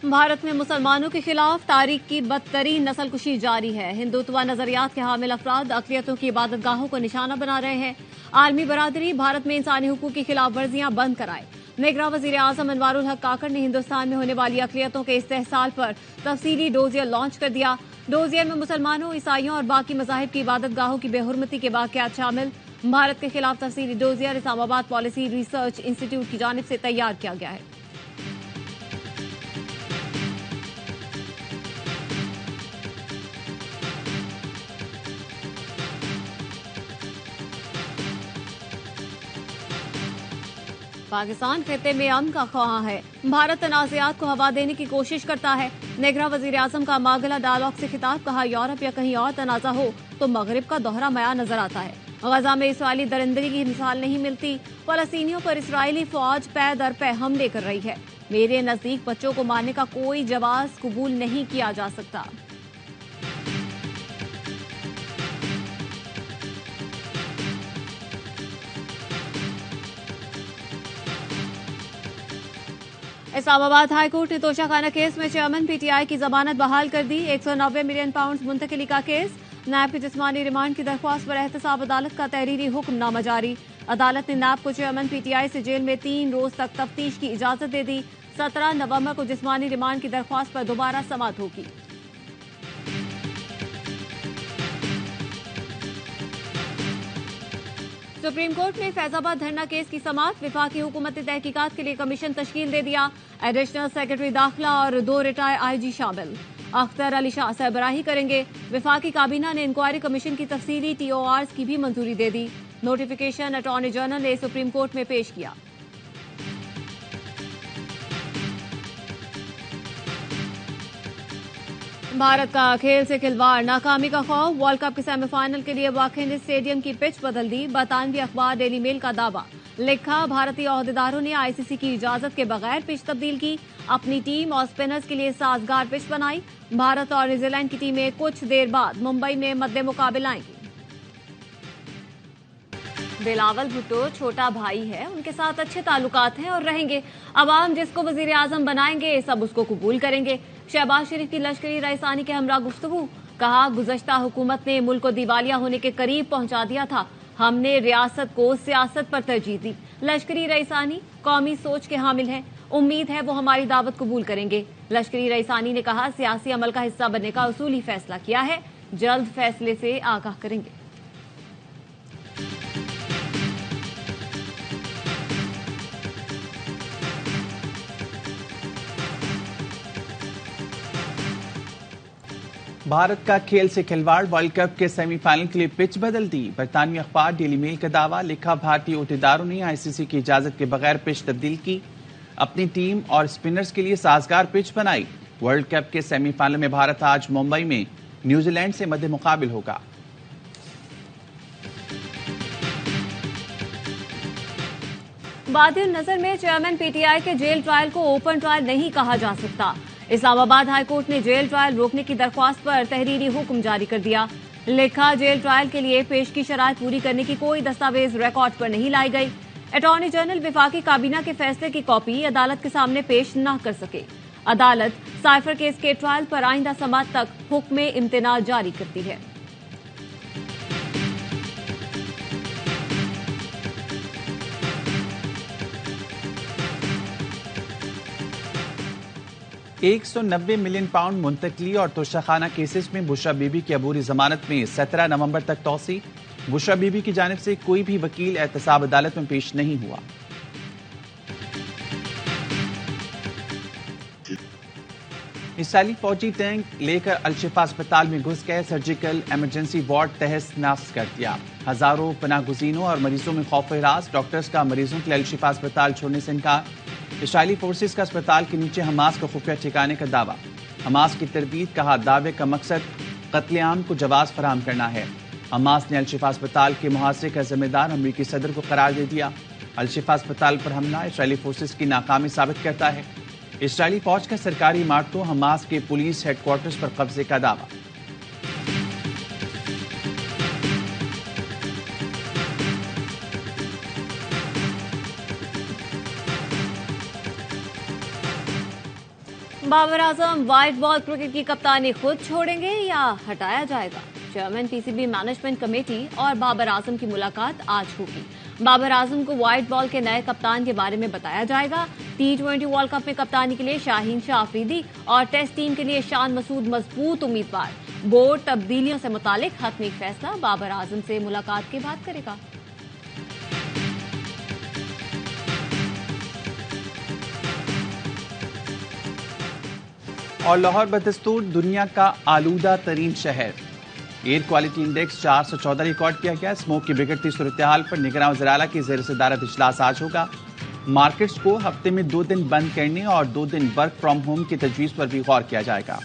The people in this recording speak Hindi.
भारत में मुसलमानों के खिलाफ तारीख की बदतरीन नस्लकुशी जारी है। हिंदुत्व नजरियात के हामिल अफराद अक़लियतों की इबादत गाहों को निशाना बना रहे हैं। आलमी बरादरी भारत में इंसानी हुकूक की खिलाफ वर्जियां बंद कराए। निगरान वज़ीर आज़म अनवारुल हक काकड़ ने हिंदुस्तान में होने वाली अक़लियतों के इस्तेहसाल पर तफसीली डोजियर लॉन्च कर दिया। डोजियर में मुसलमानों, ईसाइयों और बाकी मज़ाहिब की इबादत गाहों की बेहुरमती के वाक़यात शामिल। भारत के खिलाफ तफसीली dossier Islamabad policy research institute की जानिब से तैयार किया गया है। पाकिस्तान खित्ते में अमन का ख्वाहां है। भारत तनाज़ात को हवा देने की कोशिश करता है। निगरान वज़ीर आज़म का मागला डायलॉग से खिताब, कहा यूरोप या कहीं और तनाज़ा हो तो मगरिब का दोहरा मयार नजर आता है। गजा में इसराइली दरिंदगी की मिसाल नहीं मिलती। फलस्तीनियों पर इसराइली फौज पै दर पै हमले कर रही है। मेरे नजदीक बच्चों को मारने का कोई जवाब कबूल नहीं किया जा सकता। इस्लामाबाद हाईकोर्ट ने तोशाखाना केस में चेयरमैन पीटीआई की जमानत बहाल कर दी। 190 मिलियन पाउंड मुंतकिली का केस। नैब की जिस्मानी रिमांड की दरख्वास्त पर एहतसाब अदालत का तहरीरी हुक्मनामा जारी। अदालत ने नैब को चेयरमैन पीटीआई से जेल में 3 रोज तक तफ्तीश की इजाजत दे दी। 17 नवंबर को जिस्मानी रिमांड की दरख्वास्त पर दोबारा समाअत होगी। सुप्रीम कोर्ट ने फैजाबाद धरना केस की समाअत। विफाकी हुकूमत ने तहकीकात के लिए कमीशन तश्कील दे दिया। एडिशनल सेक्रेटरी दाखिला और 2 रिटायर आईजी शामिल। अख्तर अली शाह सरबराही करेंगे। विफाकी काबीना ने इंक्वायरी कमीशन की तफसीली टीओआरस की भी मंजूरी दे दी। नोटिफिकेशन अटॉर्नी जनरल ने सुप्रीम कोर्ट में पेश किया। भारत का खेल से खिलवाड़, नाकामी का खौफ। वर्ल्ड कप के सेमीफाइनल के लिए वाखेंडे स्टेडियम की पिच बदल दी। बरतानवी अखबार डेली मेल का दावा, लिखा भारतीय ओहदेदारों ने आईसीसी की इजाजत के बगैर पिच तब्दील की। अपनी टीम और स्पिनर्स के लिए साजगार पिच बनाई। भारत और न्यूजीलैंड की टीमें कुछ देर बाद मुंबई में मद्दे मुकाबला आएंगी। बिलावल भुट्टो छोटा भाई है, उनके साथ अच्छे ताल्लुकात हैं और रहेंगे। अवाम जिसको वजीर आजम बनाएंगे सब उसको कबूल करेंगे। शहबाज शरीफ की लश्करी रईसानी के हमरा गुफ्तगू, कहा गुज़श्ता हुकूमत ने मुल्क को दिवालिया होने के करीब पहुंचा दिया था। हमने रियासत को सियासत पर तरजीह दी। लश्करी रईसानी कौमी सोच के हामिल है। उम्मीद है वो हमारी दावत कबूल करेंगे। लश्करी रईसानी ने कहा सियासी अमल का हिस्सा बनने का उसूली फैसला किया है, जल्द फैसले से आगाह करेंगे। भारत का खेल से खिलवाड़, वर्ल्ड कप के सेमीफाइनल के लिए पिच बदल दी। बरतानवी अखबार डेली मेल का दावा, लिखा भारतीय ओहदेदारों ने आईसीसी की इजाजत के बगैर पिच तब्दील की। अपनी टीम और स्पिनर्स के लिए साजगार पिच बनाई। वर्ल्ड कप के सेमीफाइनल में भारत आज मुंबई में न्यूजीलैंड से मद्दे मुकाबिल होगा। बादिल नजर में चेयरमैन पीटीआई के जेल ट्रायल को ओपन ट्रायल नहीं कहा जा सकता। इस्लामाबाद हाईकोर्ट ने जेल ट्रायल रोकने की दरख्वास्त पर तहरीरी हुक्म जारी कर दिया। लिखा जेल ट्रायल के लिए पेश की शराइत पूरी करने की कोई दस्तावेज रिकॉर्ड पर नहीं लाई गई। अटॉर्नी जनरल विफाकी काबीना के फैसले की कॉपी अदालत के सामने पेश न कर सके। अदालत साइफर केस के ट्रायल पर आइंदा समाअत तक हुक्म इम्तिनाज जारी करती है। £190 मिलियन मुंतकली और तोशाखाना केसेस में बुशरा बीबी की अबूरी जमानत में 17 नवंबर तक तौसी। बुशरा बीबी की जानिब से कोई भी वकील एहतसाब अदालत में पेश नहीं हुआ। इसराइली फौजी टैंक लेकर अलशिफा अस्पताल में घुस गए। सर्जिकल इमरजेंसी वार्ड तहस नहस कर दिया। हजारों पनागुज़ीनों और मरीजों में खौफ हिरास। डॉक्टर्स का मरीजों के लिए अलशिफा अस्पताल छोड़ने से इनकार। इसराइली फोर्सेस का अस्पताल के नीचे हमास को खुफिया ठिकाने का दावा। हमास की तरदीद, कहा दावे का मकसद कत्लेआम को जवाब फराहम करना है। हमास ने अलशिफा अस्पताल के मुहासरे का जिम्मेदार अमरीकी सदर को करार दे दिया। अलशिफा अस्पताल पर हमला इसराइली फोर्सेस की नाकामी साबित करता है। इसराइली फौज का सरकारी इमारतों, हमास के पुलिस हेडक्वार्टर्स पर कब्जे का दावा। Babar Azam white ball cricket की कप्तानी खुद छोड़ेंगे या हटाया जाएगा? चेयरमैन पीसीबी मैनेजमेंट कमेटी और बाबर आजम की मुलाकात आज होगी। बाबर आजम को व्हाइट बॉल के नए कप्तान के बारे में बताया जाएगा। T20 वर्ल्ड कप में कप्तानी के लिए शाहीन शाह अफरीदी और टेस्ट टीम के लिए शान मसूद मजबूत उम्मीदवार। बोर्ड तब्दीलियों से मुतालिक हतमी फैसला बाबर आजम से मुलाकात के बाद करेगा। और लाहौर बदस्तूर दुनिया का आलूदा तरीन शहर। एयर क्वालिटी इंडेक्स 414 रिकॉर्ड किया गया। स्मोक की बिगड़ती सूरत हाल पर निगरान वज़ीर आला की ज़ेर सदारत इजलास आज होगा। मार्केट्स को हफ्ते में 2 दिन बंद करने और 2 दिन वर्क फ्रॉम होम की तजवीज़ पर भी गौर किया जाएगा।